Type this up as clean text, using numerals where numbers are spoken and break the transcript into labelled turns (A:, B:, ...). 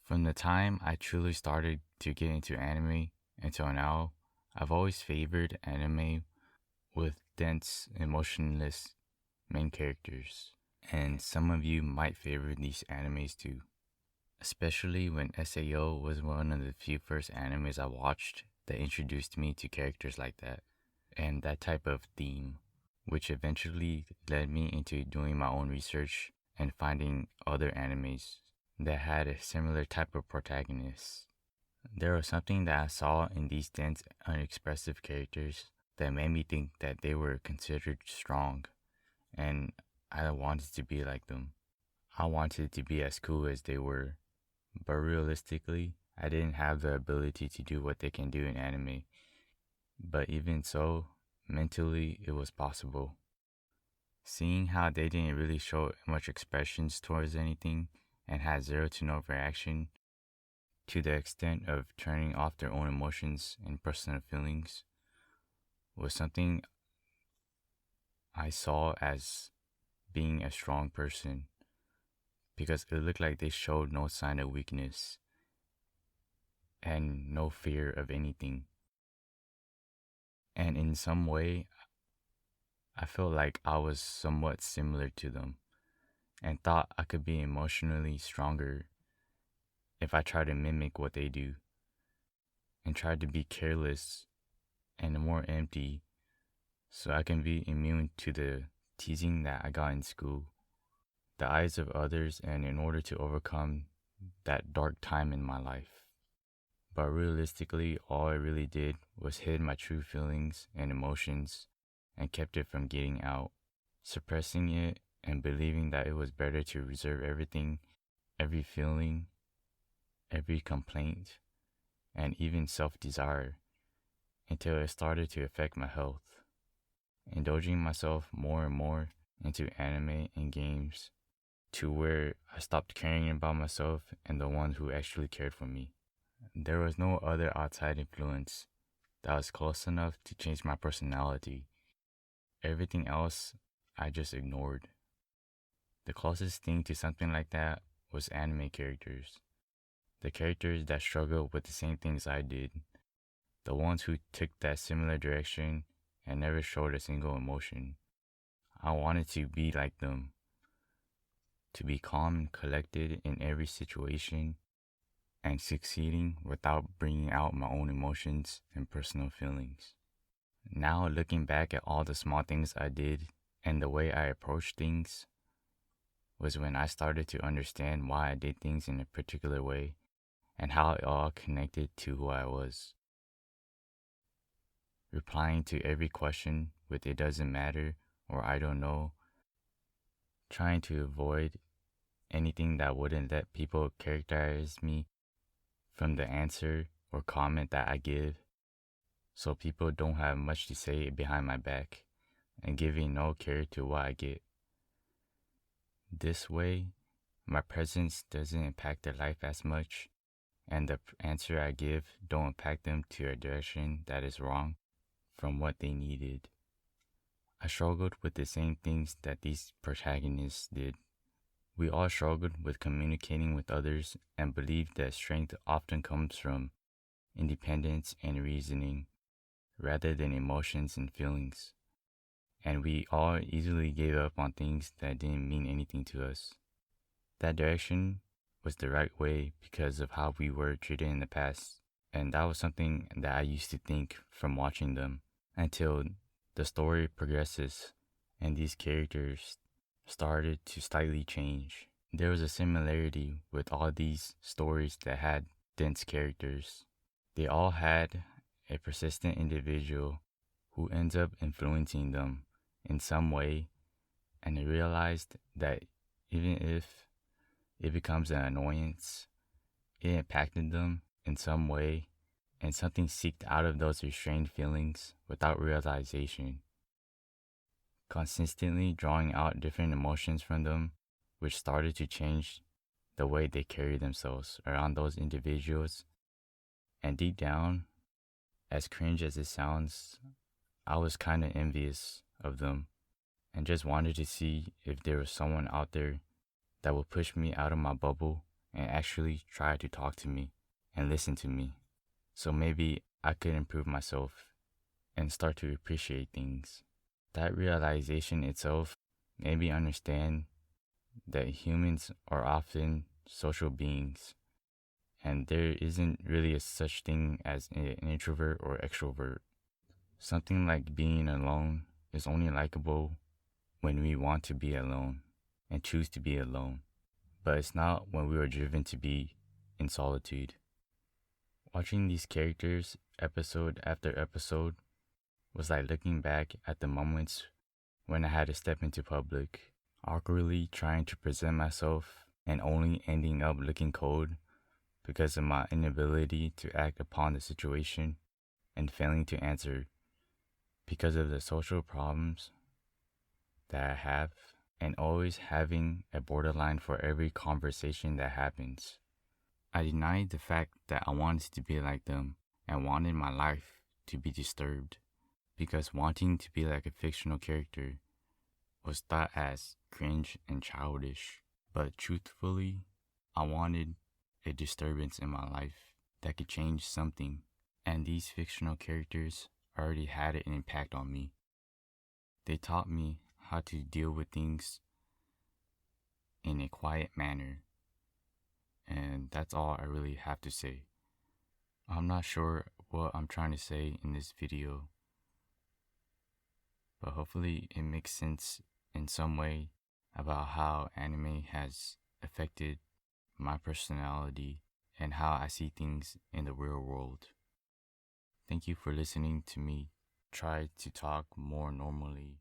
A: From the time I truly started to get into anime until now, I've always favored anime with dense, emotionless main characters. And some of you might favor these animes too, especially when SAO was one of the few first animes I watched that introduced me to characters like that and that type of theme, which eventually led me into doing my own research and finding other animes that had a similar type of protagonist. There was something that I saw in these dense, unexpressive characters that made me think that they were considered strong, and I wanted to be like them. I wanted to be as cool as they were, but realistically, I didn't have the ability to do what they can do in anime. But even so, mentally, it was possible. Seeing how they didn't really show much expressions towards anything and had zero to no reaction, to the extent of turning off their own emotions and personal feelings, was something I saw as being a strong person because it looked like they showed no sign of weakness and no fear of anything. And in some way, I felt like I was somewhat similar to them and thought I could be emotionally stronger if I tried to mimic what they do and tried to be careless and more empty so I can be immune to the teasing that I got in school, the eyes of others, and in order to overcome that dark time in my life. But realistically, all I really did was hid my true feelings and emotions and kept it from getting out, suppressing it and believing that it was better to reserve everything, every feeling, every complaint, and even self-desire until it started to affect my health, indulging myself more and more into anime and games to where I stopped caring about myself and the ones who actually cared for me. There was no other outside influence that was close enough to change my personality. Everything else I just ignored. The closest thing to something like that was anime characters. The characters that struggled with the same things I did. The ones who took that similar direction and never showed a single emotion. I wanted to be like them. To be calm and collected in every situation and succeeding without bringing out my own emotions and personal feelings. Now, looking back at all the small things I did and the way I approached things was when I started to understand why I did things in a particular way and how it all connected to who I was. Replying to every question with "it doesn't matter" or "I don't know," trying to avoid anything that wouldn't let people characterize me from the answer or comment that I give, so people don't have much to say behind my back, and giving no care to what I get. This way, my presence doesn't impact their life as much, and the answer I give don't impact them to a direction that is wrong from what they needed. I struggled with the same things that these protagonists did. We all struggled with communicating with others and believed that strength often comes from independence and reasoning rather than emotions and feelings. And we all easily gave up on things that didn't mean anything to us. That direction was the right way because of how we were treated in the past, and that was something that I used to think from watching them until the story progresses and these characters started to slightly change. There was a similarity with all these stories that had dense characters. They all had a persistent individual who ends up influencing them in some way, and they realized that even if it becomes an annoyance, it impacted them in some way, and something seeped out of those restrained feelings without realization, consistently drawing out different emotions from them, which started to change the way they carry themselves around those individuals. And deep down, as cringe as it sounds, I was kind of envious of them and just wanted to see if there was someone out there that would push me out of my bubble and actually try to talk to me and listen to me. So maybe I could improve myself and start to appreciate things. That realization itself made me understand that humans are often social beings, and there isn't really a such thing as an introvert or extrovert. Something like being alone is only likable when we want to be alone and choose to be alone, but it's not when we are driven to be in solitude. Watching these characters episode after episode was like looking back at the moments when I had to step into public, awkwardly trying to present myself and only ending up looking cold because of my inability to act upon the situation and failing to answer because of the social problems that I have and always having a borderline for every conversation that happens. I denied the fact that I wanted to be like them and wanted my life to be disturbed because wanting to be like a fictional character was thought as cringe and childish. But truthfully, I wanted a disturbance in my life that could change something, and these fictional characters already had an impact on me. They taught me how to deal with things in a quiet manner, and that's all I really have to say. I'm not sure what I'm trying to say in this video, but hopefully it makes sense in some way about how anime has affected my personality and how I see things in the real world. Thank you for listening to me try to talk more normally